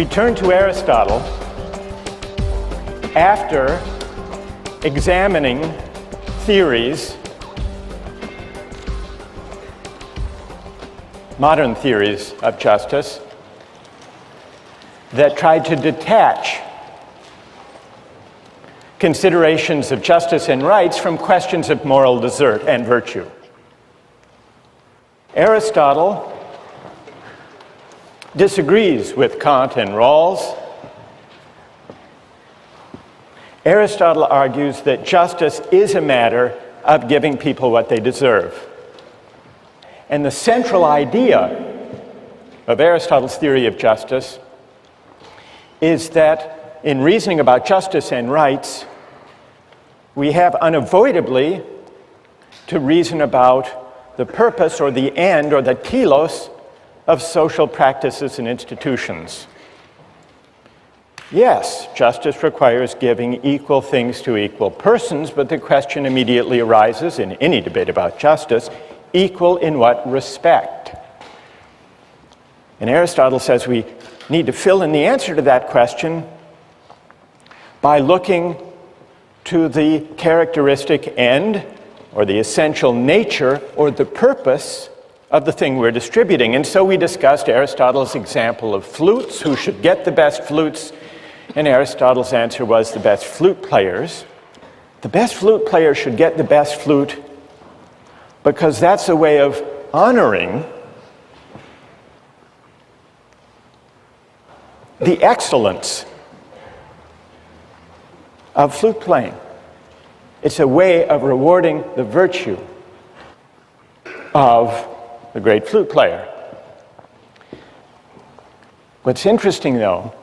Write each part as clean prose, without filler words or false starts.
We turn to Aristotle after examining theories, modern theories of justice, that tried to detach considerations of justice and rights from questions of moral desert and virtue. Aristotle disagrees with Kant and Rawls. Aristotle argues that justice is a matter of giving people what they deserve. And the central idea of Aristotle's theory of justice is that in reasoning about justice and rights, we have unavoidably to reason about the purpose or the end or the telos of social practices and institutions. Yes, justice requires giving equal things to equal persons, but the question immediately arises in any debate about justice, equal in what respect? And Aristotle says we need to fill in the answer to that question by looking to the characteristic end or the essential nature or the purpose of the thing we're distributing. And so we discussed Aristotle's example of flutes, who should get the best flutes, and Aristotle's answer was the best flute players. The best flute player should get the best flute because that's a way of honoring the excellence of flute playing. It's a way of rewarding the virtue of the great flute player. What's interesting, though,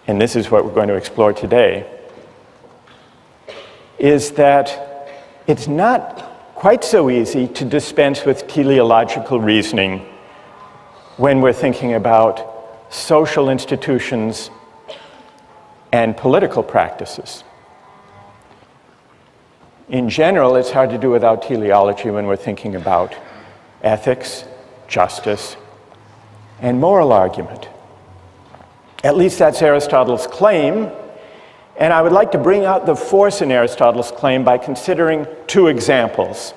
and this is what we're going to explore today, is that it's not quite so easy to dispense with teleological reasoning when we're thinking about social institutions and political practices. In general, it's hard to do without teleology when we're thinking about ethics, justice, and moral argument. At least that's Aristotle's claim, and I would like to bring out the force in Aristotle's claim by considering two examples.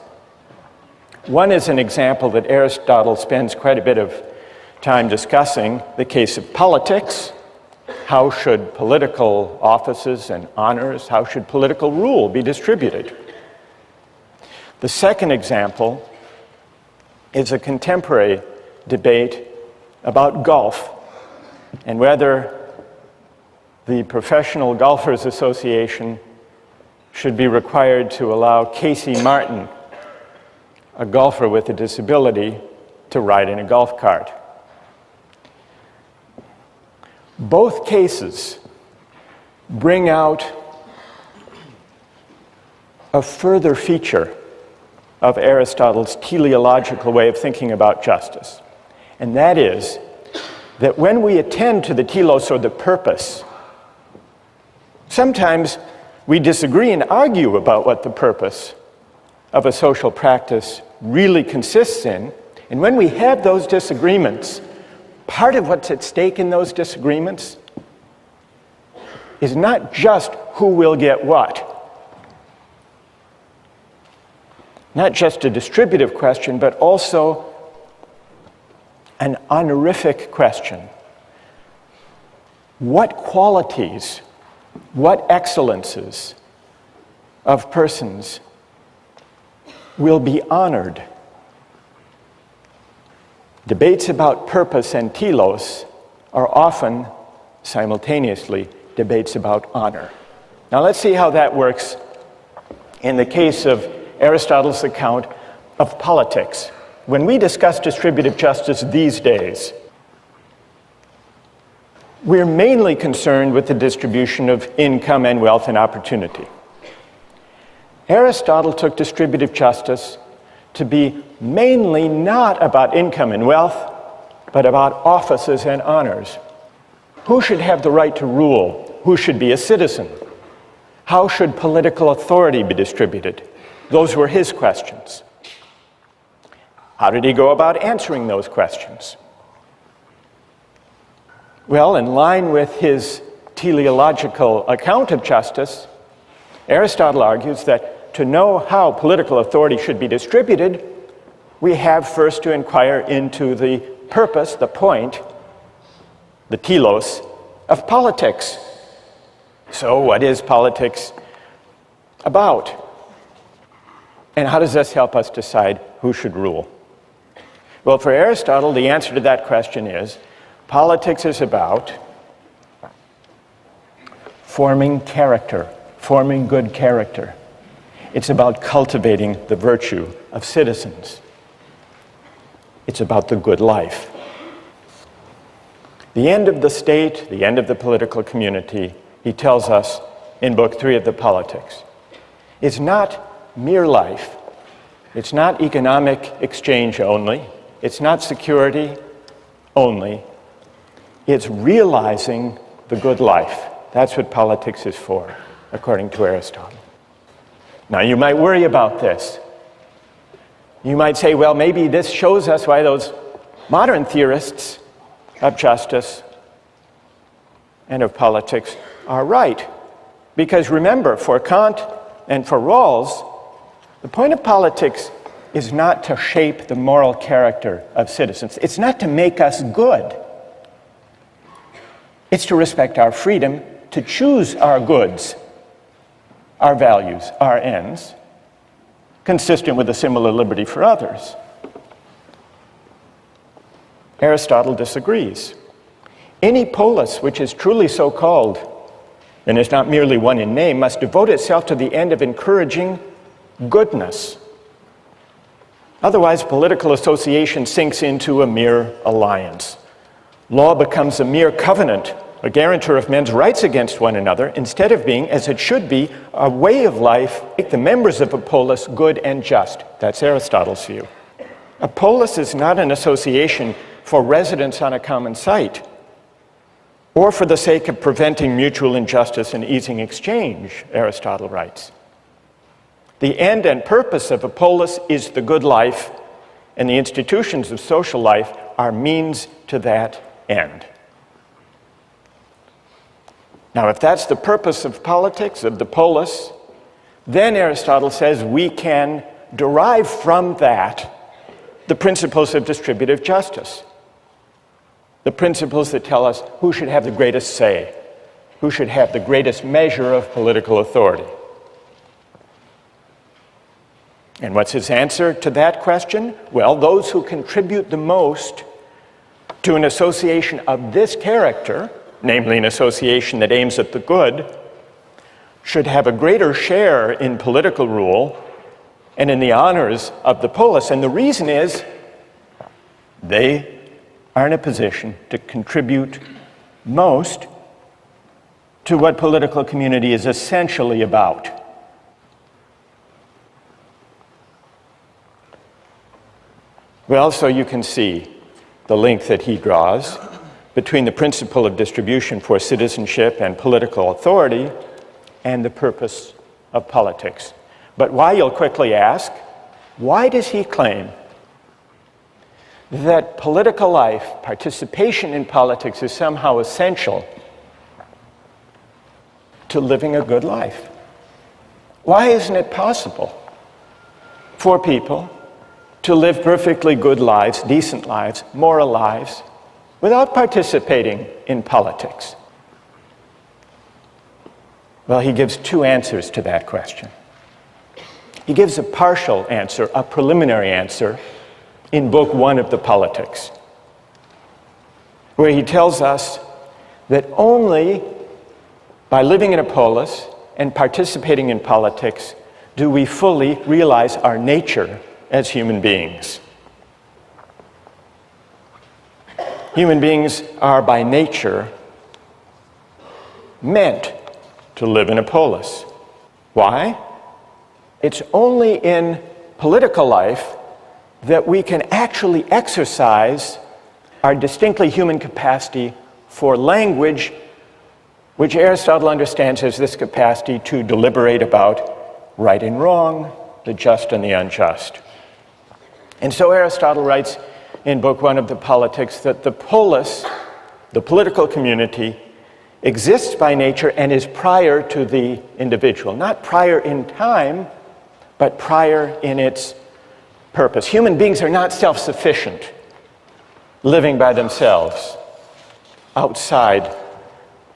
One is an example that Aristotle spends quite a bit of time discussing, the case of politics. How should political offices and honors, how should political rule be distributed? The second example is a contemporary debate about golf and whether the Professional Golfers Association should be required to allow Casey Martin, a golfer with a disability, to ride in a golf cart. Both cases bring out a further feature of Aristotle's teleological way of thinking about justice. And that is that when we attend to the telos or the purpose, sometimes we disagree and argue about what the purpose of a social practice really consists in. And when we have those disagreements, part of what's at stake in those disagreements is not just who will get what, not just a distributive question, but also an honorific question. What qualities, what excellences of persons will be honored? Debates about purpose and telos are often, simultaneously, debates about honor. Now let's see how that works in the case of Aristotle's account of politics. When we discuss distributive justice these days, we're mainly concerned with the distribution of income and wealth and opportunity. Aristotle took distributive justice to be mainly not about income and wealth, but about offices and honors. Who should have the right to rule? Who should be a citizen? How should political authority be distributed? Those were his questions. How did he go about answering those questions? Well, in line with his teleological account of justice, Aristotle argues that to know how political authority should be distributed, we have first to inquire into the purpose, the point, the telos, of politics. So what is politics about? And how does this help us decide who should rule? Well, for Aristotle, the answer to that question is, politics is about forming character, forming good character. It's about cultivating the virtue of citizens. It's about the good life. The end of the state, the end of the political community, he tells us in Book 3 of the Politics, is not mere life. It's not economic exchange only. It's not security only. It's realizing the good life. That's what politics is for, according to Aristotle. Now, you might worry about this. You might say, well, maybe this shows us why those modern theorists of justice and of politics are right. Because remember, for Kant and for Rawls, the point of politics is not to shape the moral character of citizens. It's not to make us good. It's to respect our freedom to choose our goods, our values, our ends, consistent with a similar liberty for others. Aristotle disagrees. Any polis which is truly so called, and is not merely one in name, must devote itself to the end of encouraging goodness. Otherwise, political association sinks into a mere alliance. Law becomes a mere covenant, a guarantor of men's rights against one another, instead of being, as it should be, a way of life, make the members of a polis good and just. That's Aristotle's view. A polis is not an association for residence on a common site, or for the sake of preventing mutual injustice and easing exchange, Aristotle writes. The end and purpose of a polis is the good life, and the institutions of social life are means to that end. Now, if that's the purpose of politics, of the polis, then Aristotle says we can derive from that the principles of distributive justice. The principles that tell us who should have the greatest say, who should have the greatest measure of political authority. And what's his answer to that question? Well, those who contribute the most to an association of this character, namely an association that aims at the good, should have a greater share in political rule and in the honors of the polis. And the reason is they are in a position to contribute most to what political community is essentially about. Well, so you can see the link that he draws between the principle of distribution for citizenship and political authority and the purpose of politics. But why, you'll quickly ask, why does he claim that political life, participation in politics, is somehow essential to living a good life? Why isn't it possible for people to live perfectly good lives, decent lives, moral lives, without participating in politics? Well, he gives two answers to that question. He gives a partial answer, a preliminary answer, in Book 1 of the Politics, where he tells us that only by living in a polis and participating in politics do we fully realize our nature as human beings. Human beings are by nature meant to live in a polis. Why? It's only in political life that we can actually exercise our distinctly human capacity for language, which Aristotle understands as this capacity to deliberate about right and wrong, the just and the unjust. And so Aristotle writes in Book 1 of the Politics that the polis The political community exists by nature and is prior to the individual. Not prior in time, but prior in its purpose. Human beings are not self-sufficient, living by themselves outside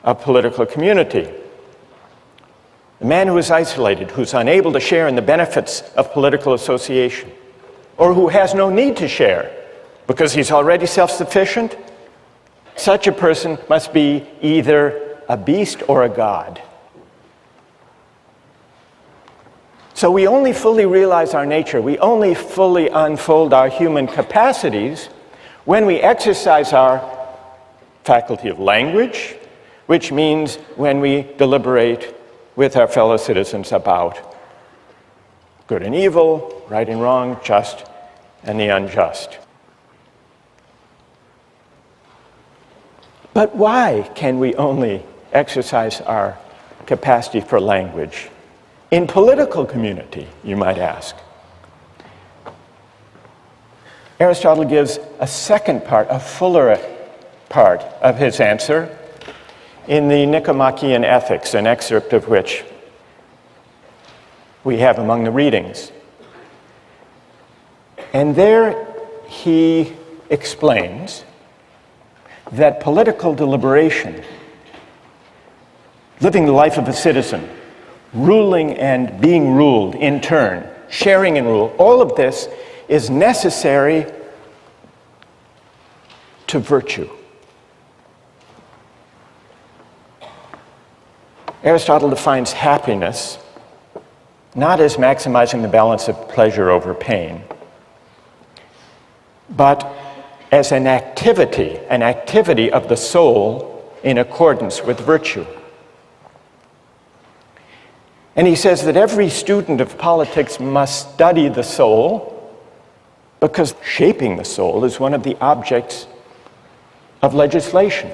a political community. The man who is isolated, who's unable to share in the benefits of political association, or who has no need to share because he's already self-sufficient, such a person must be either a beast or a god. So we only fully realize our nature, we only fully unfold our human capacities when we exercise our faculty of language, which means when we deliberate with our fellow citizens about good and evil, right and wrong, just and the unjust. But why can we only exercise our capacity for language in political community, you might ask? Aristotle gives a second part, a fuller part of his answer in the Nicomachean Ethics, an excerpt of which we have among the readings. And there he explains that political deliberation, living the life of a citizen, ruling and being ruled in turn, sharing in rule, all of this is necessary to virtue. Aristotle defines happiness not as maximizing the balance of pleasure over pain, but as an activity of the soul in accordance with virtue. And he says that every student of politics must study the soul because shaping the soul is one of the objects of legislation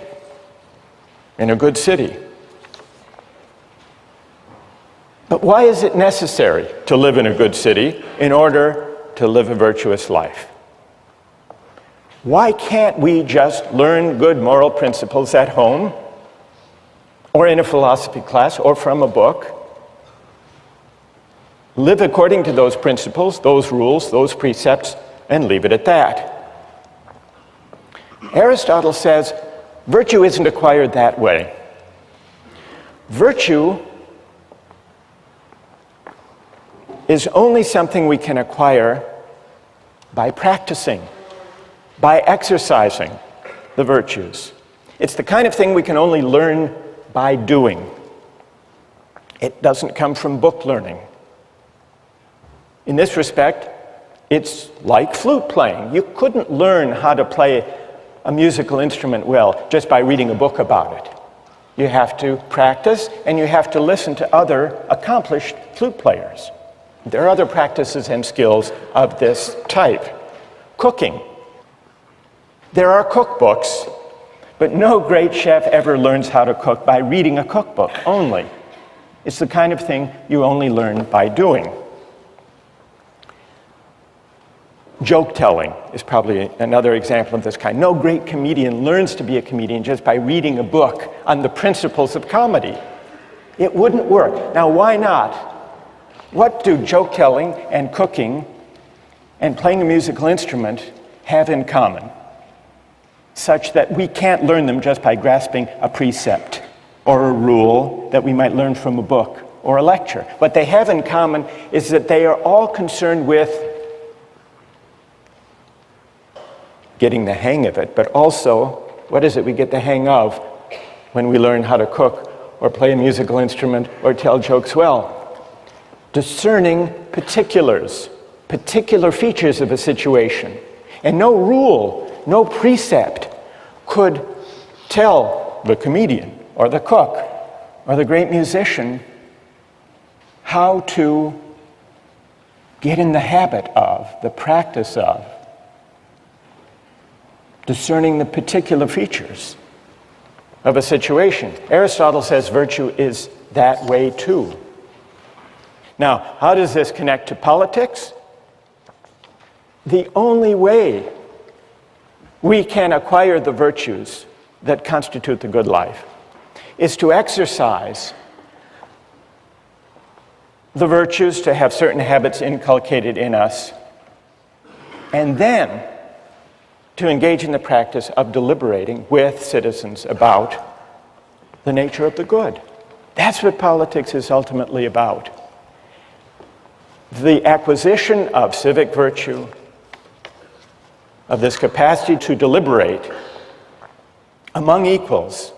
in a good city. But why is it necessary to live in a good city in order to live a virtuous life? Why can't we just learn good moral principles at home or in a philosophy class or from a book? Live according to those principles, those rules, those precepts, and leave it at that. Aristotle says virtue isn't acquired that way. Virtue is only something we can acquire by practicing, by exercising the virtues. It's the kind of thing we can only learn by doing. It doesn't come from book learning. In this respect, it's like flute playing. You couldn't learn how to play a musical instrument well just by reading a book about it. You have to practice, and you have to listen to other accomplished flute players. There are other practices and skills of this type. Cooking. There are cookbooks, but no great chef ever learns how to cook by reading a cookbook only. It's the kind of thing you only learn by doing. Joke telling is probably another example of this kind. No great comedian learns to be a comedian just by reading a book on the principles of comedy. It wouldn't work. Now, why not? What do joke telling and cooking and playing a musical instrument have in common, such that we can't learn them just by grasping a precept or a rule that we might learn from a book or a lecture? What they have in common is that they are all concerned with getting the hang of it, but also, what is it we get the hang of when we learn how to cook or play a musical instrument or tell jokes well? Discerning particulars, particular features of a situation. And no rule, no precept could tell the comedian or the cook or the great musician how to get in the habit of, the practice of, discerning the particular features of a situation. Aristotle says virtue is that way too. Now, how does this connect to politics? The only way we can acquire the virtues that constitute the good life is to exercise the virtues, to have certain habits inculcated in us, and then to engage in the practice of deliberating with citizens about the nature of the good. That's what politics is ultimately about. The acquisition of civic virtue, of this capacity to deliberate among equals,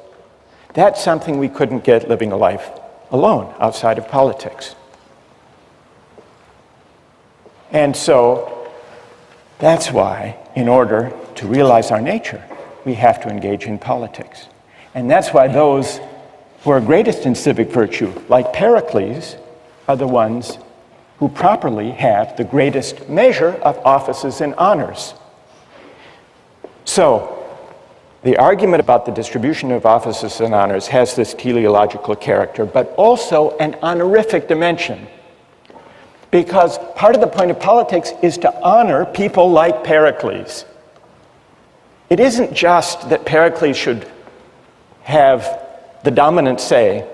that's something we couldn't get living a life alone outside of politics. And so that's why, in order to realize our nature, we have to engage in politics. And that's why those who are greatest in civic virtue, like Pericles, are the ones who properly have the greatest measure of offices and honors. So, the argument about the distribution of offices and honors has this teleological character, but also an honorific dimension. Because part of the point of politics is to honor people like Pericles. It isn't just that Pericles should have the dominant say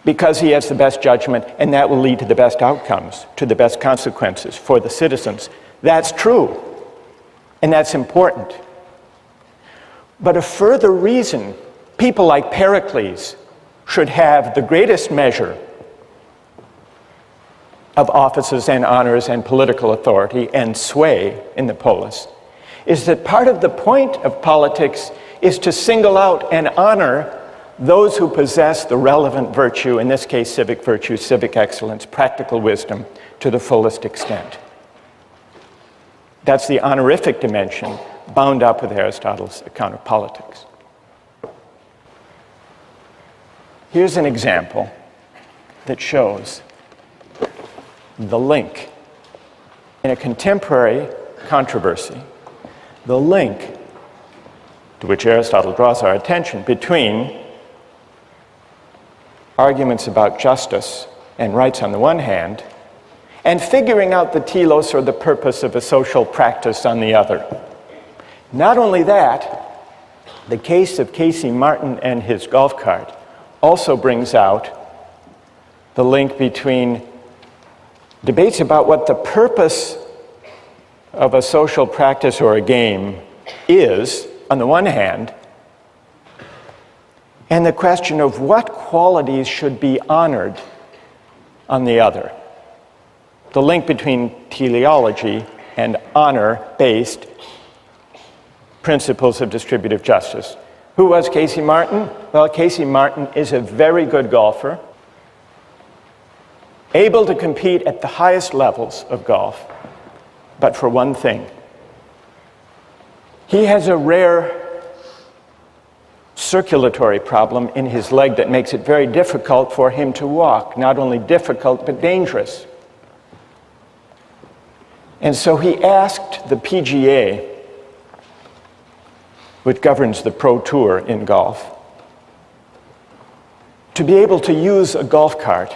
because he has the best judgment and that will lead to the best outcomes, to the best consequences for the citizens. That's true, and that's important. But a further reason people like Pericles should have the greatest measure of offices and honors and political authority and sway in the polis is that part of the point of politics is to single out and honor those who possess the relevant virtue, in this case civic virtue, civic excellence, practical wisdom, to the fullest extent. That's the honorific dimension bound up with Aristotle's account of politics. Here's an example that shows the link in a contemporary controversy, the link to which Aristotle draws our attention between arguments about justice and rights on the one hand, and figuring out the telos, or the purpose of a social practice, on the other. Not only that, the case of Casey Martin and his golf cart also brings out the link between debates about what the purpose of a social practice or a game is, on the one hand, and the question of what qualities should be honored on the other. The link between teleology and honor-based principles of distributive justice. Who was Casey Martin? Well, Casey Martin is a very good golfer, able to compete at the highest levels of golf, but for one thing. He has a rare circulatory problem in his leg that makes it very difficult for him to walk. Not only difficult, but dangerous. And so he asked the PGA, which governs the Pro Tour in golf, to be able to use a golf cart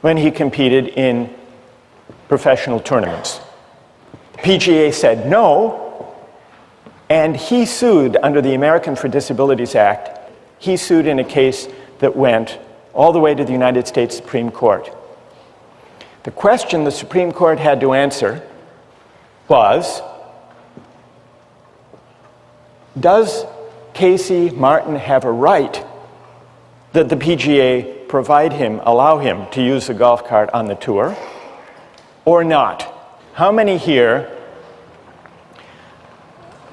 when he competed in professional tournaments. The PGA said no, and he sued under the American for Disabilities Act. He sued in a case that went all the way to the United States Supreme Court. The question the Supreme Court had to answer was, does Casey Martin have a right that the PGA provide him, allow him to use the golf cart on the tour, or not? How many here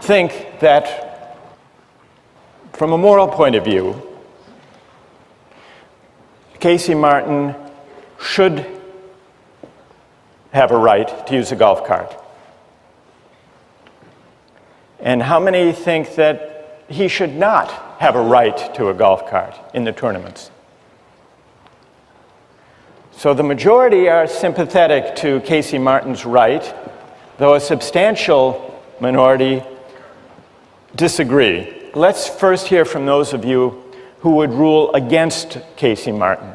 think that, from a moral point of view, Casey Martin should have a right to use a golf cart? And how many think that he should not have a right to a golf cart in the tournaments? So the majority are sympathetic to Casey Martin's right, though a substantial minority disagree. Let's first hear from those of you who would rule against Casey Martin.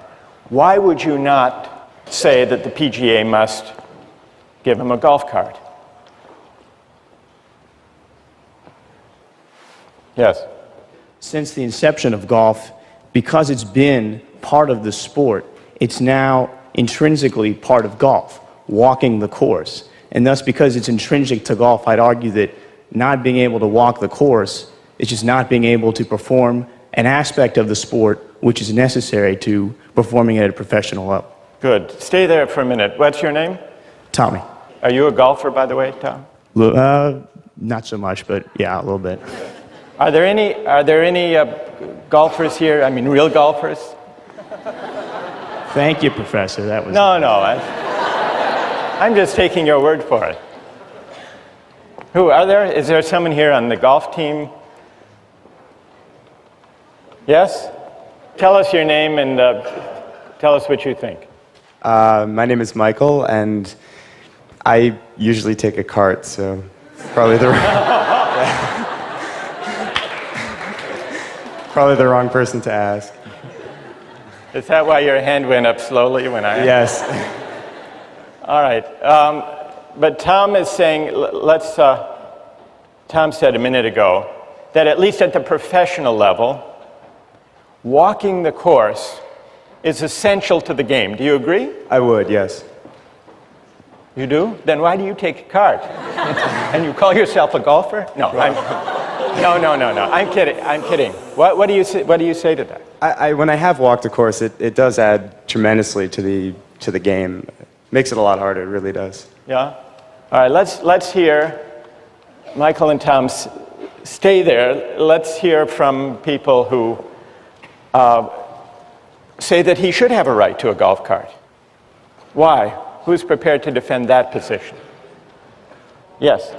Why would you not say that the PGA must give him a golf cart? Yes. Since the inception of golf, because it's been part of the sport, it's now intrinsically part of golf, walking the course. And thus, because it's intrinsic to golf, I'd argue that not being able to walk the course is just not being able to perform an aspect of the sport which is necessary to performing at a professional level. Good. Stay there for a minute. What's your name? Tommy. Are you a golfer, by the way, Tom? Not so much, but yeah, a little bit. Are there any golfers here? I mean, real golfers? Thank you, Professor. That was No. I'm just taking your word for it. Who are there? Is there someone here on the golf team? Yes? Tell us your name and tell us what you think. My name is Michael, and I usually take a cart, so probably the wrong person to ask. Is that why your hand went up slowly when I... Yes. All right. But Tom is saying, Tom said a minute ago that at least at the professional level, walking the course is essential to the game. Do you agree? I would, yes. You do? Then why do you take a cart? And you call yourself a golfer? No, no. I'm kidding. What do you say to that? When I have walked a course, it does add tremendously to the game. Makes it a lot harder, it really does. Yeah? All right, let's hear, Michael and Tom, stay there. Let's hear from people who say that he should have a right to a golf cart. Why? Who's prepared to defend that position? Yes?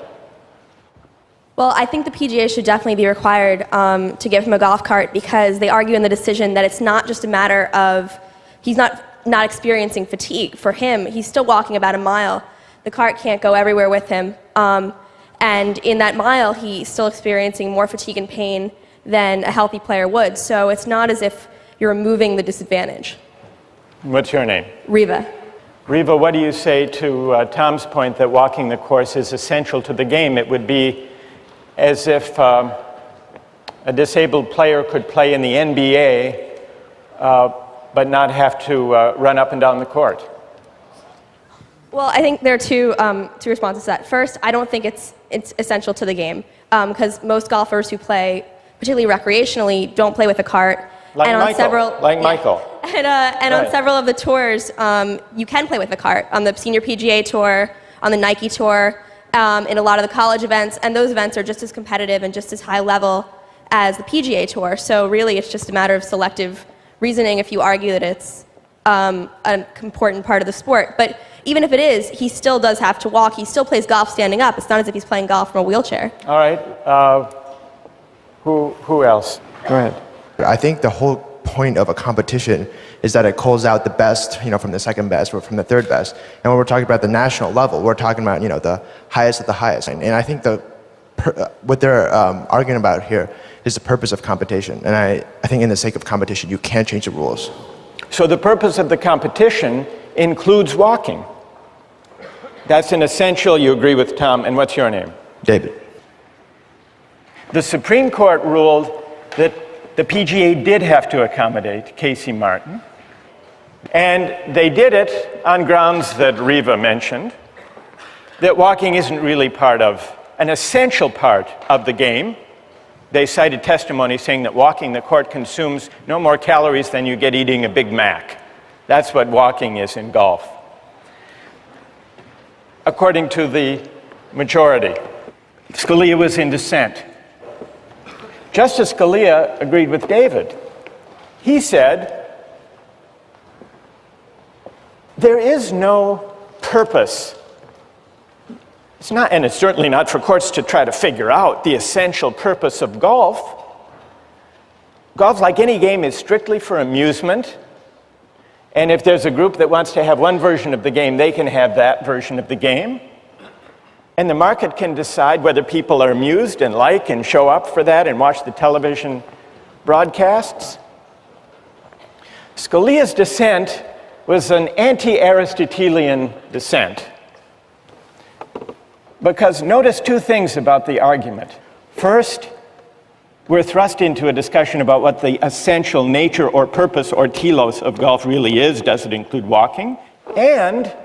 Well, I think the PGA should definitely be required to give him a golf cart because they argue in the decision that it's not just a matter of he's not experiencing fatigue. For him, he's still walking about a mile. The cart can't go everywhere with him. And in that mile, he's still experiencing more fatigue and pain than a healthy player would. So it's not as if you're removing the disadvantage. What's your name? Riva. Riva, what do you say to Tom's point that walking the course is essential to the game? It would be as if a disabled player could play in the NBA but not have to run up and down the court. Well, I think there are two responses to that. First, I don't think it's essential to the game because most golfers who play, particularly recreationally, don't play with a cart. Like and Michael. Michael. And right. On several of the tours, you can play with a cart. On the Senior PGA Tour, on the Nike Tour, in a lot of the college events, and those events are just as competitive and just as high level as the PGA Tour. So really, it's just a matter of selective reasoning if you argue that it's an important part of the sport. But even if it is, he still does have to walk. He still plays golf standing up. It's not as if he's playing golf from a wheelchair. All right. Who else? Go ahead. I think the whole point of a competition is that it calls out the best, from the second best or from the third best. And when we're talking about the national level, we're talking about, the highest of the highest. And I think what they're arguing about here is the purpose of competition. And I think in the sake of competition, you can't change the rules. So the purpose of the competition includes walking. That's an essential, you agree with Tom. And what's your name? David. The Supreme Court ruled that the PGA did have to accommodate Casey Martin. And they did it on grounds that Riva mentioned, that walking isn't really an essential part of the game. They cited testimony saying that walking the court consumes no more calories than you get eating a Big Mac. That's what walking is in golf, according to the majority. Scalia was in dissent. Justice Scalia agreed with David. He said, there is no purpose. It's not, and it's certainly not for courts to try to figure out the essential purpose of golf. Golf, like any game, is strictly for amusement. And if there's a group that wants to have one version of the game, they can have that version of the game. And the market can decide whether people are amused and like and show up for that and watch the television broadcasts. Scalia's dissent was an anti-Aristotelian dissent. Because notice two things about the argument. First, we're thrust into a discussion about what the essential nature or purpose or telos of golf really is. Does it include walking? And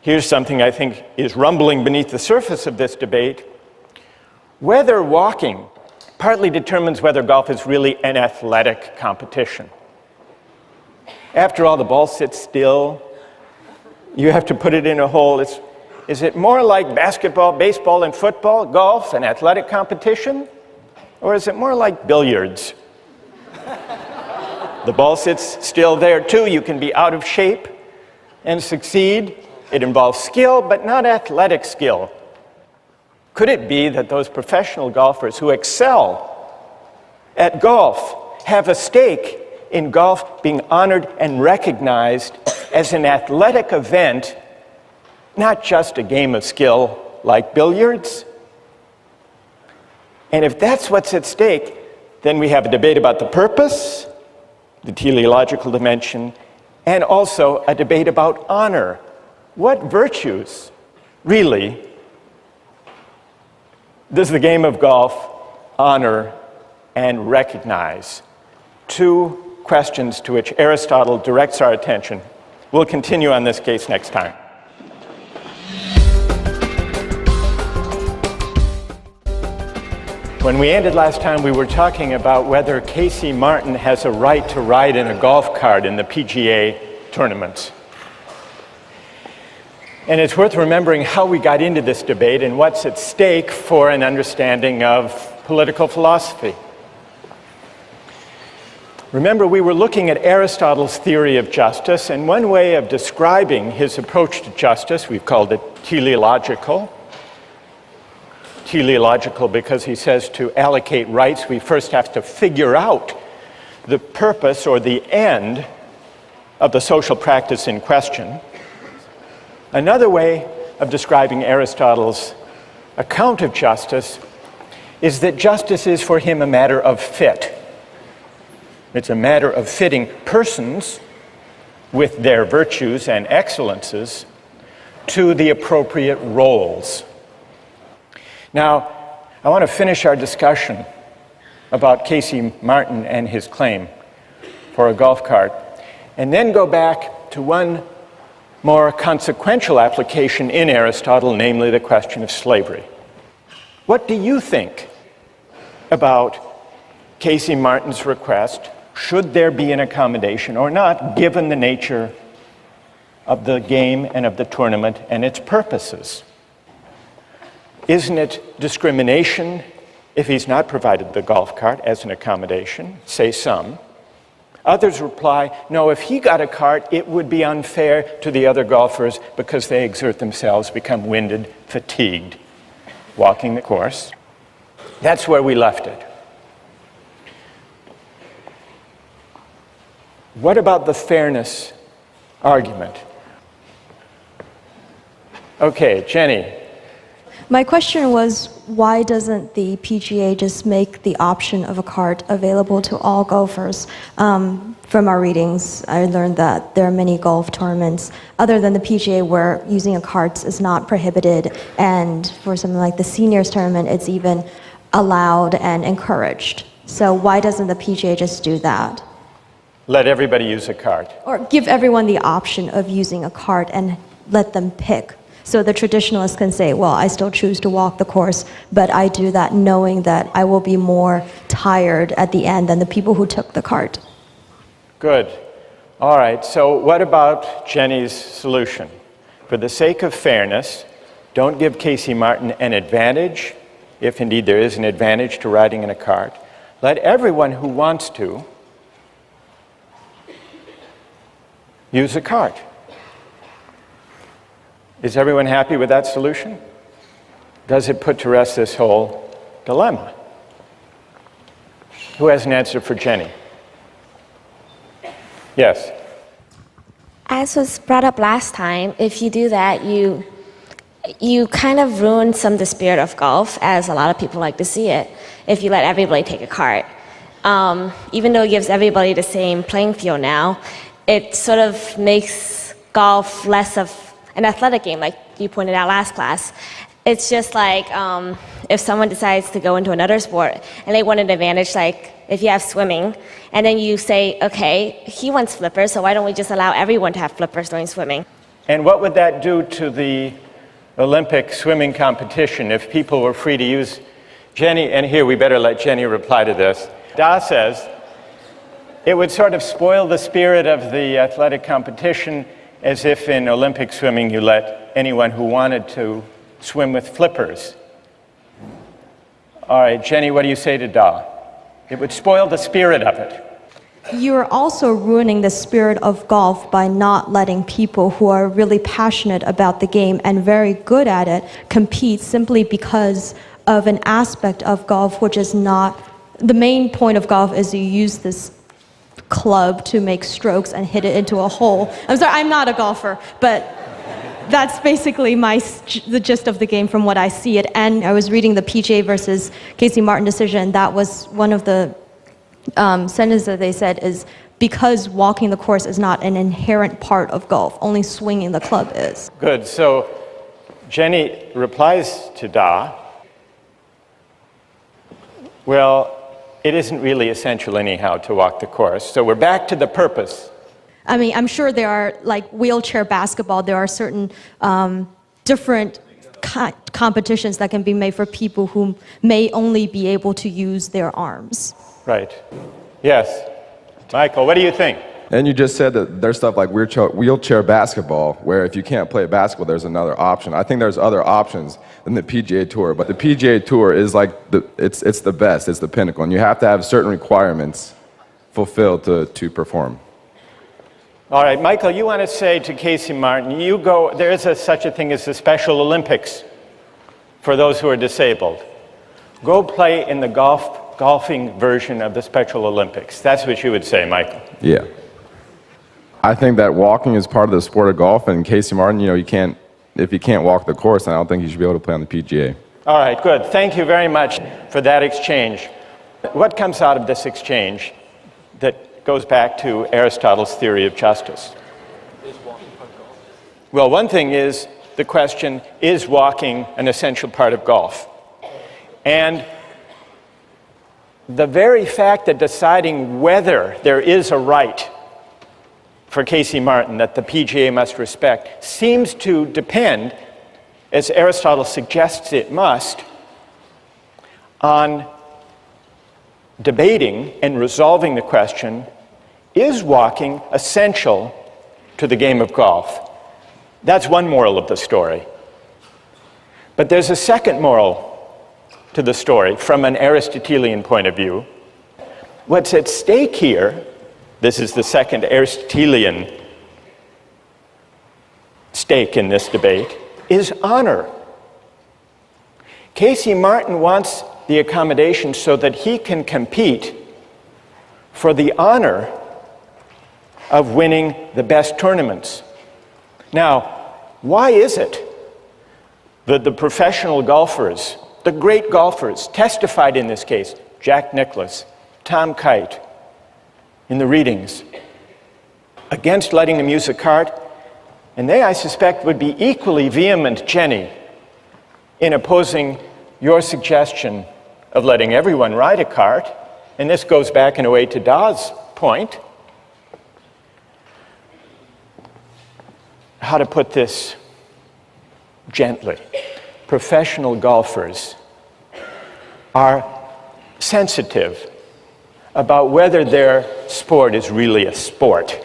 here's something I think is rumbling beneath the surface of this debate. Whether walking partly determines whether golf is really an athletic competition. After all, the ball sits still. You have to put it in a hole. Is it more like basketball, baseball, and football, golf, an athletic competition? Or is it more like billiards? The ball sits still there too. You can be out of shape and succeed. It involves skill, but not athletic skill. Could it be that those professional golfers who excel at golf have a stake in golf being honored and recognized as an athletic event, not just a game of skill like billiards? And if that's what's at stake, then we have a debate about the purpose, the teleological dimension, and also a debate about honor. What virtues, really, does the game of golf honor and recognize? Two questions to which Aristotle directs our attention. We'll continue on this case next time. When we ended last time, we were talking about whether Casey Martin has a right to ride in a golf cart in the PGA tournaments. And it's worth remembering how we got into this debate and what's at stake for an understanding of political philosophy. Remember, we were looking at Aristotle's theory of justice, and one way of describing his approach to justice, we've called it teleological. Teleological because he says to allocate rights, we first have to figure out the purpose or the end of the social practice in question. Another way of describing Aristotle's account of justice is that justice is for him a matter of fit. It's a matter of fitting persons with their virtues and excellences to the appropriate roles. Now, I want to finish our discussion about Casey Martin and his claim for a golf cart, and then go back to one more consequential application in Aristotle, namely the question of slavery. What do you think about Casey Martin's request? Should there be an accommodation or not, given the nature of the game and of the tournament and its purposes? Isn't it discrimination if he's not provided the golf cart as an accommodation, say some? Others reply, no, if he got a cart, it would be unfair to the other golfers because they exert themselves, become winded, fatigued, walking the course. That's where we left it. What about the fairness argument? Okay, Jenny. My question was, why doesn't the PGA just make the option of a cart available to all golfers? From our readings, I learned that there are many golf tournaments other than the PGA where using a cart is not prohibited, and for something like the seniors tournament, it's even allowed and encouraged. So why doesn't the PGA just do that? Let everybody use a cart. Or give everyone the option of using a cart and let them pick. So the traditionalists can say, well, I still choose to walk the course, but I do that knowing that I will be more tired at the end than the people who took the cart. Good. All right, so what about Jenny's solution? For the sake of fairness, don't give Casey Martin an advantage, if indeed there is an advantage to riding in a cart. Let everyone who wants to use a cart. Is everyone happy with that solution? Does it put to rest this whole dilemma? Who has an answer for Jenny? Yes. As was brought up last time, if you do that, you kind of ruin some of the spirit of golf, as a lot of people like to see it, if you let everybody take a cart. Even though it gives everybody the same playing field now, it sort of makes golf less of an athletic game, like you pointed out last class. It's just like if someone decides to go into another sport and they want an advantage, like if you have swimming, and then you say, okay, he wants flippers, so why don't we just allow everyone to have flippers during swimming? And what would that do to the Olympic swimming competition if people were free to use Jenny? And here, we better let Jenny reply to this. Da says, it would sort of spoil the spirit of the athletic competition, as if in Olympic swimming you let anyone who wanted to swim with flippers. All right, Jenny, what do you say to Da? It would spoil the spirit of it. You're also ruining the spirit of golf by not letting people who are really passionate about the game and very good at it compete simply because of an aspect of golf which is not... The main point of golf is you use this club to make strokes and hit it into a hole. I'm sorry, I'm not a golfer, but that's basically the gist of the game from what I see it. And I was reading the PGA versus Casey Martin decision. That was one of the sentences that they said is because walking the course is not an inherent part of golf, only swinging the club is. Good, so Jenny replies to Da, well, it isn't really essential anyhow to walk the course. So we're back to the purpose. I mean, I'm sure there are, like wheelchair basketball, there are certain different competitions that can be made for people who may only be able to use their arms. Right. Yes. Michael, what do you think? And you just said that there's stuff like wheelchair basketball, where if you can't play basketball, there's another option. I think there's other options than the PGA Tour, but the PGA Tour is like, it's the best, it's the pinnacle, and you have to have certain requirements fulfilled to perform. All right, Michael, you want to say to Casey Martin, there is such a thing as the Special Olympics for those who are disabled. Go play in the golfing version of the Special Olympics. That's what you would say, Michael. Yeah. I think that walking is part of the sport of golf, and Casey Martin, if you can't walk the course, then I don't think you should be able to play on the PGA. All right, good. Thank you very much for that exchange. What comes out of this exchange that goes back to Aristotle's theory of justice? Well, one thing is the question, is walking an essential part of golf? And the very fact that deciding whether there is a right for Casey Martin that the PGA must respect seems to depend, as Aristotle suggests it must, on debating and resolving the question, is walking essential to the game of golf? That's one moral of the story. But there's a second moral to the story from an Aristotelian point of view. What's at stake here, this is the second Aristotelian stake in this debate, is honor. Casey Martin wants the accommodation so that he can compete for the honor of winning the best tournaments. Now, why is it that the professional golfers, the great golfers, testified in this case, Jack Nicklaus, Tom Kite, in the readings, against letting them use a cart, and they, I suspect, would be equally vehement, Jenny, in opposing your suggestion of letting everyone ride a cart, and this goes back in a way to Da's point. How to put this gently? Professional golfers are sensitive about whether their sport is really a sport.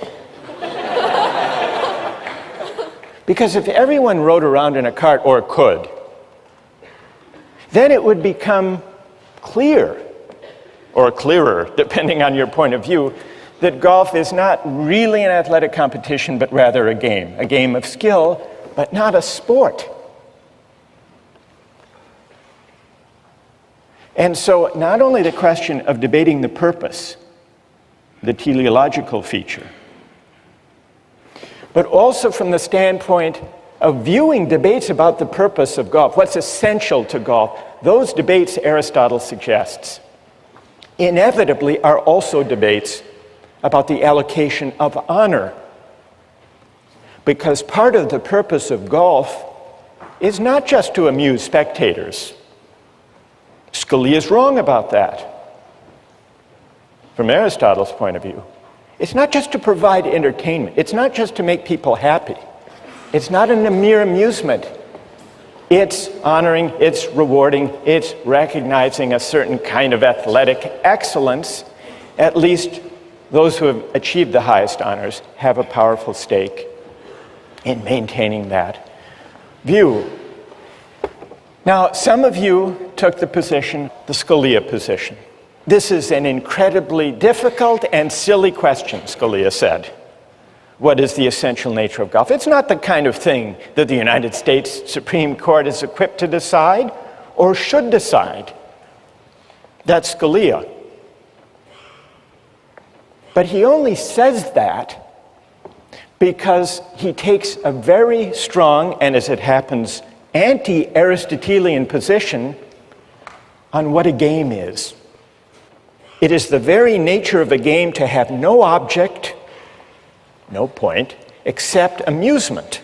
Because if everyone rode around in a cart, or could, then it would become clear, or clearer, depending on your point of view, that golf is not really an athletic competition, but rather a game of skill, but not a sport. And so not only the question of debating the purpose, the teleological feature, but also from the standpoint of viewing debates about the purpose of golf, what's essential to golf, those debates, Aristotle suggests, inevitably are also debates about the allocation of honor. Because part of the purpose of golf is not just to amuse spectators. Scalia is wrong about that. From Aristotle's point of view, it's not just to provide entertainment. It's not just to make people happy. It's not a mere amusement. It's honoring, it's rewarding, it's recognizing a certain kind of athletic excellence. At least those who have achieved the highest honors have a powerful stake in maintaining that view. Now, some of you took the position, the Scalia position. This is an incredibly difficult and silly question, Scalia said. What is the essential nature of golf? It's not the kind of thing that the United States Supreme Court is equipped to decide or should decide. That's Scalia. But he only says that because he takes a very strong, and as it happens, anti-Aristotelian position on what a game is. It is the very nature of a game to have no object, no point, except amusement,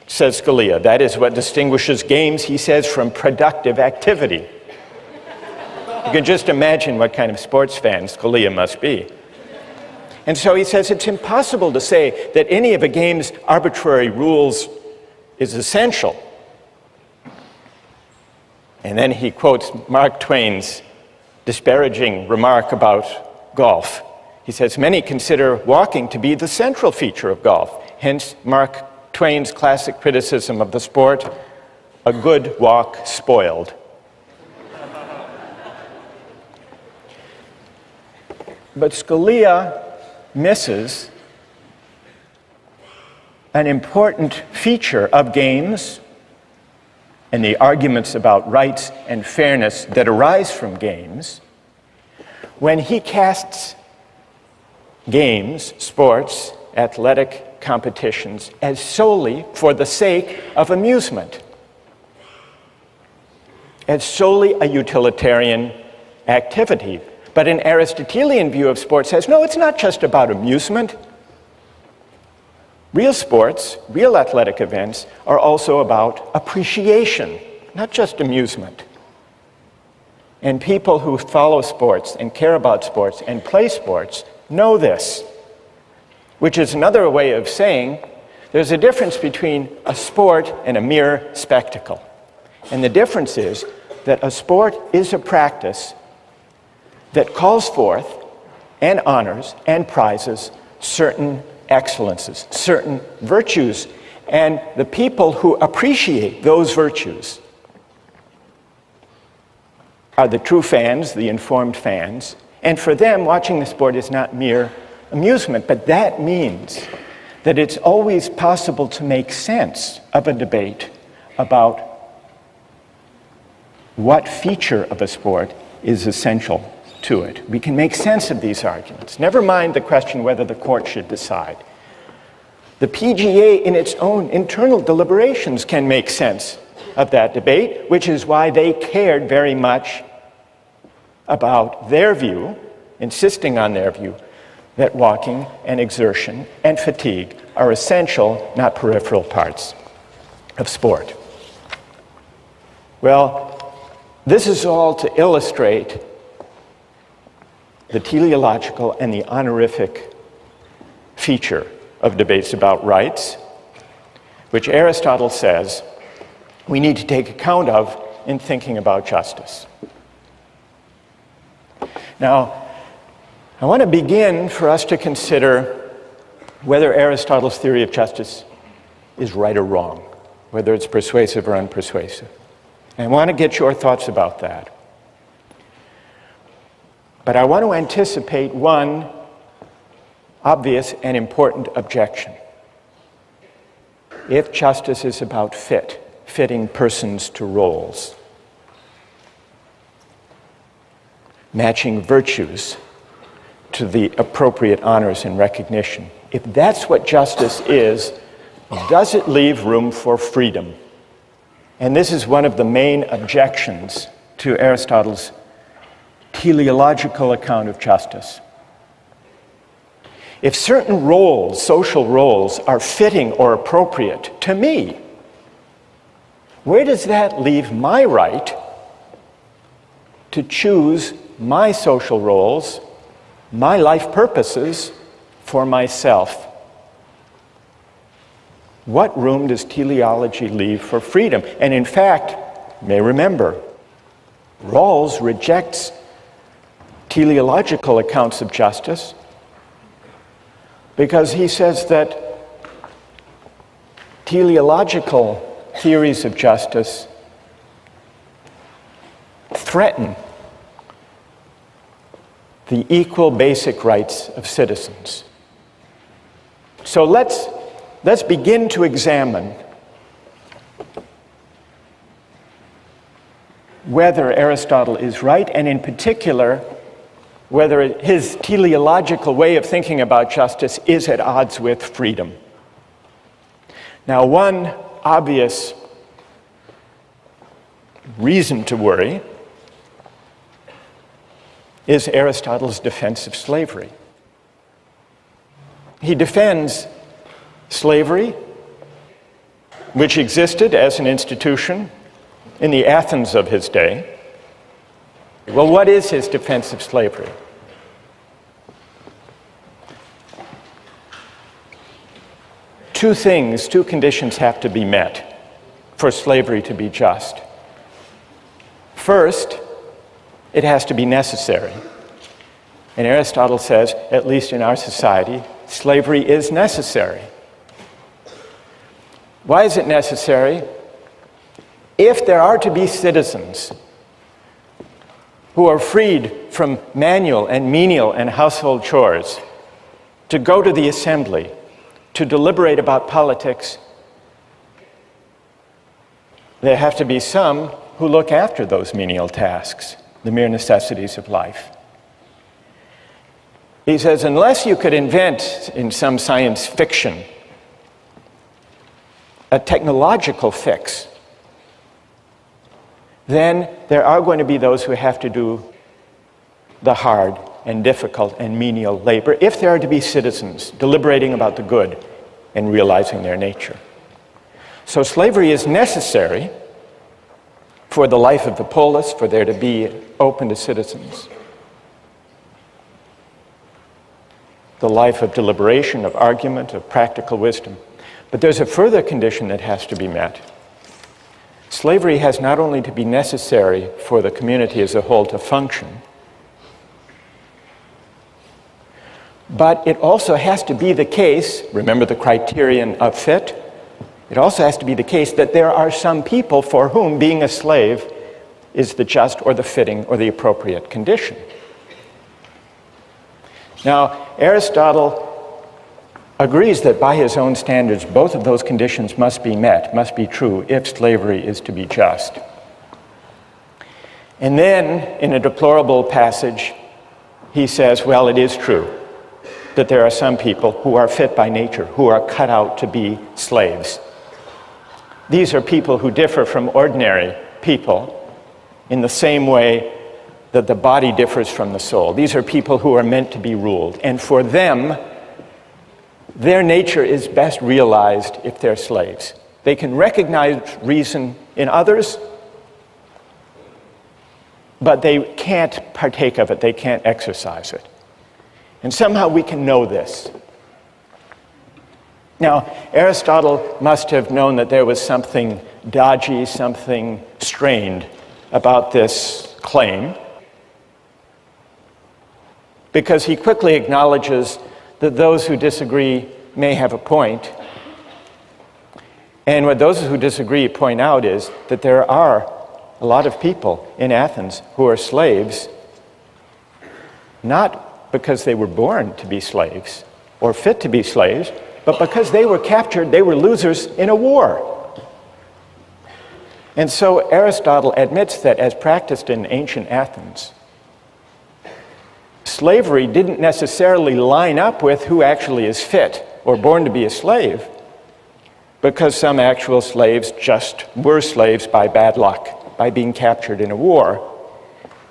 says Scalia. That is what distinguishes games, he says, from productive activity. You can just imagine what kind of sports fan Scalia must be. And so he says it's impossible to say that any of a game's arbitrary rules is essential. And then he quotes Mark Twain's disparaging remark about golf. He says, many consider walking to be the central feature of golf. Hence, Mark Twain's classic criticism of the sport, a good walk spoiled. But Scalia misses an important feature of games and the arguments about rights and fairness that arise from games when he casts games, sports, athletic competitions as solely for the sake of amusement, as solely a utilitarian activity. But an Aristotelian view of sports says, no, it's not just about amusement. Real sports, real athletic events are also about appreciation, not just amusement. And people who follow sports and care about sports and play sports know this, which is another way of saying there's a difference between a sport and a mere spectacle. And the difference is that a sport is a practice that calls forth and honors and prizes certain excellences, certain virtues, and the people who appreciate those virtues are the true fans, the informed fans, and for them, watching the sport is not mere amusement, but that means that it's always possible to make sense of a debate about what feature of a sport is essential to it. We can make sense of these arguments. Never mind the question whether the court should decide. The PGA in its own internal deliberations can make sense of that debate, which is why they cared very much about their view, insisting on their view, that walking and exertion and fatigue are essential, not peripheral parts of sport. Well, this is all to illustrate the teleological and the honorific feature of debates about rights, which Aristotle says we need to take account of in thinking about justice. Now, I want to begin for us to consider whether Aristotle's theory of justice is right or wrong, whether it's persuasive or unpersuasive. And I want to get your thoughts about that. But I want to anticipate one obvious and important objection. If justice is about fitting persons to roles, matching virtues to the appropriate honors and recognition, if that's what justice is, does it leave room for freedom? And this is one of the main objections to Aristotle's teleological account of justice. If certain roles, social roles, are fitting or appropriate to me, where does that leave my right to choose my social roles, my life purposes for myself? What room does teleology leave for freedom? And in fact, you may remember, Rawls rejects teleological accounts of justice because he says that teleological theories of justice threaten the equal basic rights of citizens. So let's begin to examine whether Aristotle is right, and in particular, whether his teleological way of thinking about justice is at odds with freedom. Now, one obvious reason to worry is Aristotle's defense of slavery. He defends slavery, which existed as an institution in the Athens of his day. Well, what is his defense of slavery? Two conditions have to be met for slavery to be just. First, it has to be necessary. And Aristotle says, at least in our society, slavery is necessary. Why is it necessary? If there are to be citizens who are freed from manual and menial and household chores, to go to the assembly, to deliberate about politics, there have to be some who look after those menial tasks, the mere necessities of life. He says, unless you could invent in some science fiction a technological fix, then there are going to be those who have to do the hard and difficult and menial labor if there are to be citizens deliberating about the good and realizing their nature. So slavery is necessary for the life of the polis, for there to be open to citizens. The life of deliberation, of argument, of practical wisdom. But there's a further condition that has to be met. Slavery has not only to be necessary for the community as a whole to function, but it also has to be the case, remember the criterion of fit, it also has to be the case that there are some people for whom being a slave is the just or the fitting or the appropriate condition. Now, Aristotle agrees that by his own standards, both of those conditions must be met, must be true, if slavery is to be just. And then, in a deplorable passage, he says, well, it is true that there are some people who are fit by nature, who are cut out to be slaves. These are people who differ from ordinary people in the same way that the body differs from the soul. These are people who are meant to be ruled. And for them, their nature is best realized if they're slaves. They can recognize reason in others, but they can't partake of it. They can't exercise it. And somehow we can know this. Now, Aristotle must have known that there was something dodgy, something strained about this claim, because he quickly acknowledges that those who disagree may have a point. And what those who disagree point out is that there are a lot of people in Athens who are slaves, not because they were born to be slaves or fit to be slaves, but because they were captured, they were losers in a war. And so Aristotle admits that as practiced in ancient Athens, slavery didn't necessarily line up with who actually is fit or born to be a slave, because some actual slaves just were slaves by bad luck, by being captured in a war.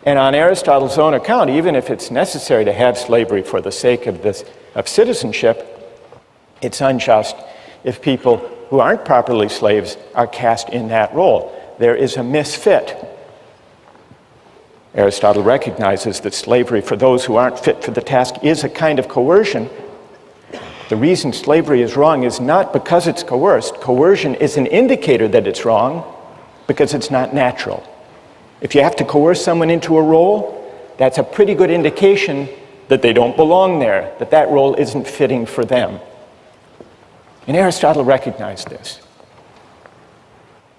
And on Aristotle's own account, even if it's necessary to have slavery for the sake of citizenship, it's unjust if people who aren't properly slaves are cast in that role. There is a misfit. Aristotle recognizes that slavery for those who aren't fit for the task is a kind of coercion. The reason slavery is wrong is not because it's coerced. Coercion is an indicator that it's wrong because it's not natural. If you have to coerce someone into a role, that's a pretty good indication that they don't belong there, that that role isn't fitting for them. And Aristotle recognized this.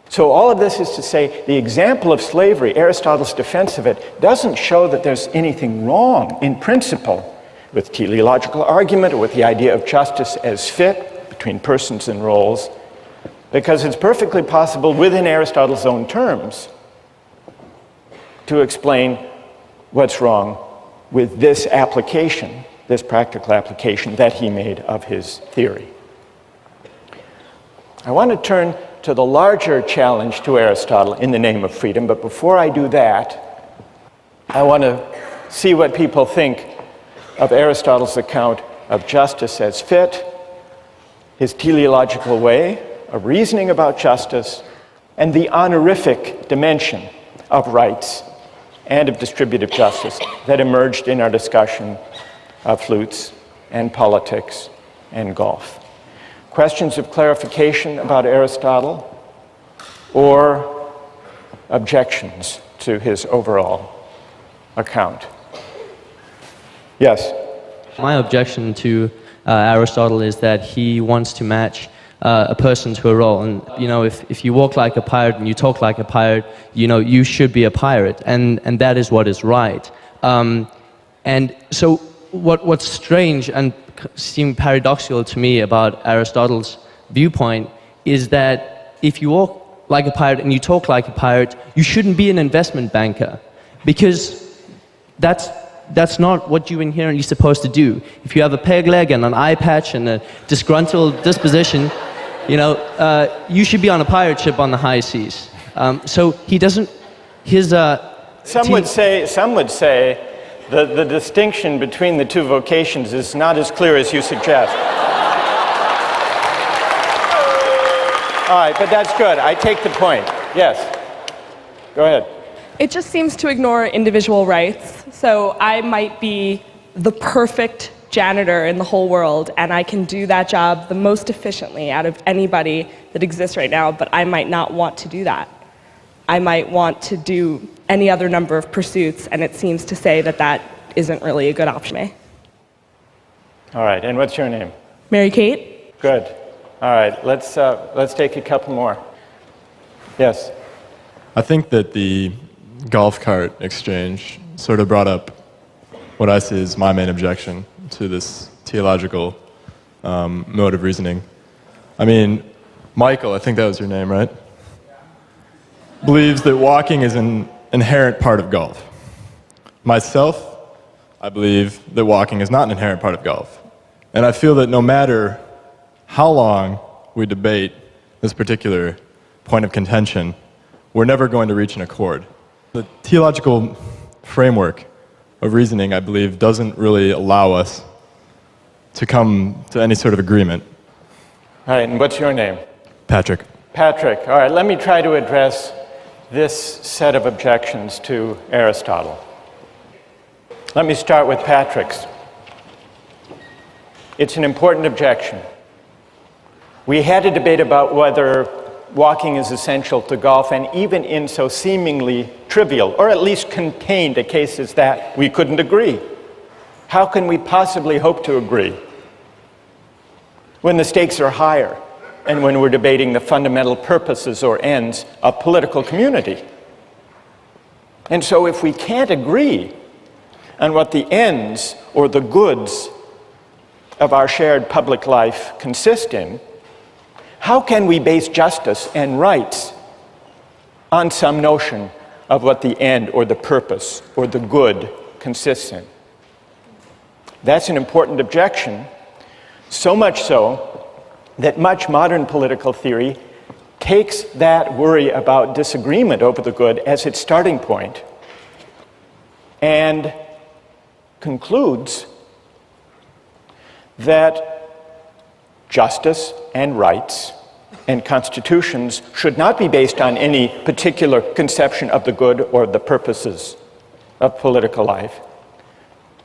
So all of this is to say, the example of slavery, Aristotle's defense of it, doesn't show that there's anything wrong in principle with teleological argument or with the idea of justice as fit between persons and roles, because it's perfectly possible within Aristotle's own terms to explain what's wrong with this application, this practical application that he made of his theory. I want to turn to the larger challenge to Aristotle in the name of freedom, but before I do that, I want to see what people think of Aristotle's account of justice as fit, his teleological way of reasoning about justice, and the honorific dimension of rights and of distributive justice that emerged in our discussion of flutes and politics and golf. Questions of clarification about Aristotle or objections to his overall account? Yes? My objection to Aristotle is that he wants to match a person to a role. And, you know, if you walk like a pirate and you talk like a pirate, you know, you should be a pirate. And that is what is right. And so what's strange and seems paradoxical to me about Aristotle's viewpoint is that if you walk like a pirate and you talk like a pirate, you shouldn't be an investment banker, because that's not what you're inherently supposed to do. If you have a peg leg and an eye patch and a disgruntled disposition, you know, you should be on a pirate ship on the high seas. So he doesn't, his... Some would say the distinction between the two vocations is not as clear as you suggest. All right, but that's good. I take the point. Yes. Go ahead. It just seems to ignore individual rights. So I might be the perfect janitor in the whole world, and I can do that job the most efficiently out of anybody that exists right now, but I might not want to do that. I might want to do any other number of pursuits, and it seems to say that that isn't really a good option. All right, and what's your name? Mary Kate. Good. All right, let's take a couple more. Yes? I think that the golf cart exchange sort of brought up what I see as my main objection to this theological mode of reasoning. I mean, Michael, I think that was your name, right? Believes that walking is an inherent part of golf. Myself, I believe that walking is not an inherent part of golf. And I feel that no matter how long we debate this particular point of contention, we're never going to reach an accord. The theological framework of reasoning, I believe, doesn't really allow us to come to any sort of agreement. All right, and what's your name? Patrick. Patrick. All right, let me try to address this set of objections to Aristotle. Let me start with Patrick's. It's an important objection. We had a debate about whether walking is essential to golf, and even in so seemingly trivial, or at least contained, a case as that, we couldn't agree. How can we possibly hope to agree when the stakes are higher and when we're debating the fundamental purposes or ends of political community? And so if we can't agree on what the ends or the goods of our shared public life consist in, how can we base justice and rights on some notion of what the end or the purpose or the good consists in? That's an important objection, so much so that much modern political theory takes that worry about disagreement over the good as its starting point and concludes that justice and rights and constitutions should not be based on any particular conception of the good or the purposes of political life,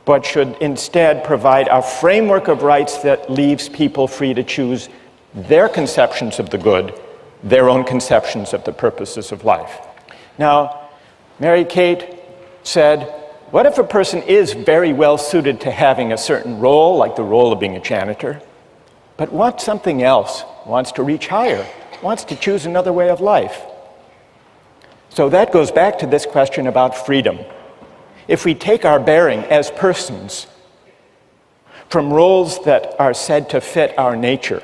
but should instead provide a framework of rights that leaves people free to choose their conceptions of the good, their own conceptions of the purposes of life. Now, Mary Kate said, what if a person is very well suited to having a certain role, like the role of being a janitor, but wants something else, wants to reach higher, wants to choose another way of life? So that goes back to this question about freedom. If we take our bearing as persons from roles that are said to fit our nature,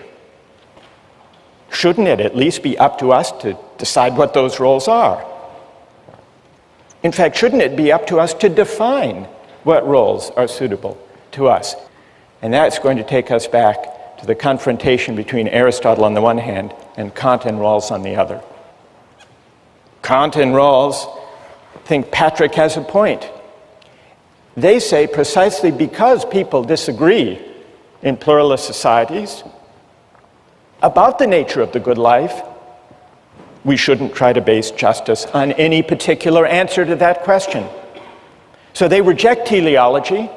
shouldn't it at least be up to us to decide what those roles are? In fact, shouldn't it be up to us to define what roles are suitable to us? And that's going to take us back to the confrontation between Aristotle on the one hand and Kant and Rawls on the other. Kant and Rawls think Patrick has a point. They say precisely because people disagree in pluralist societies about the nature of the good life, we shouldn't try to base justice on any particular answer to that question. So they reject teleology.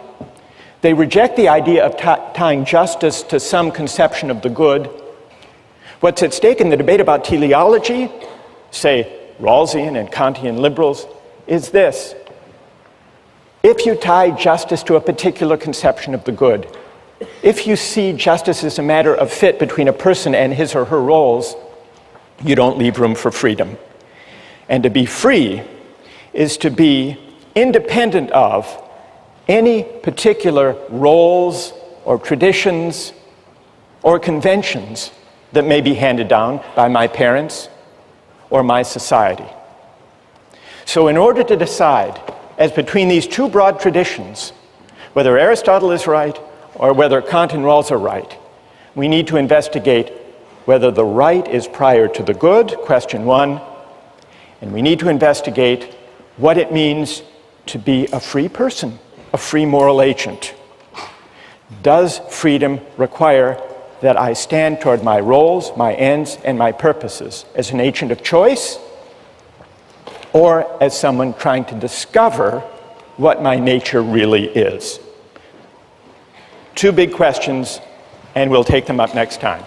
They reject the idea of tying justice to some conception of the good. What's at stake in the debate about teleology, say Rawlsian and Kantian liberals, is this. If you tie justice to a particular conception of the good, if you see justice as a matter of fit between a person and his or her roles, you don't leave room for freedom. And to be free is to be independent of any particular roles or traditions or conventions that may be handed down by my parents or my society. So in order to decide as between these two broad traditions, whether Aristotle is right or whether Kant and Rawls are right, we need to investigate whether the right is prior to the good, question one, and we need to investigate what it means to be a free person, a free moral agent. Does freedom require that I stand toward my roles, my ends, and my purposes as an agent of choice, or as someone trying to discover what my nature really is? Two big questions, and we'll take them up next time.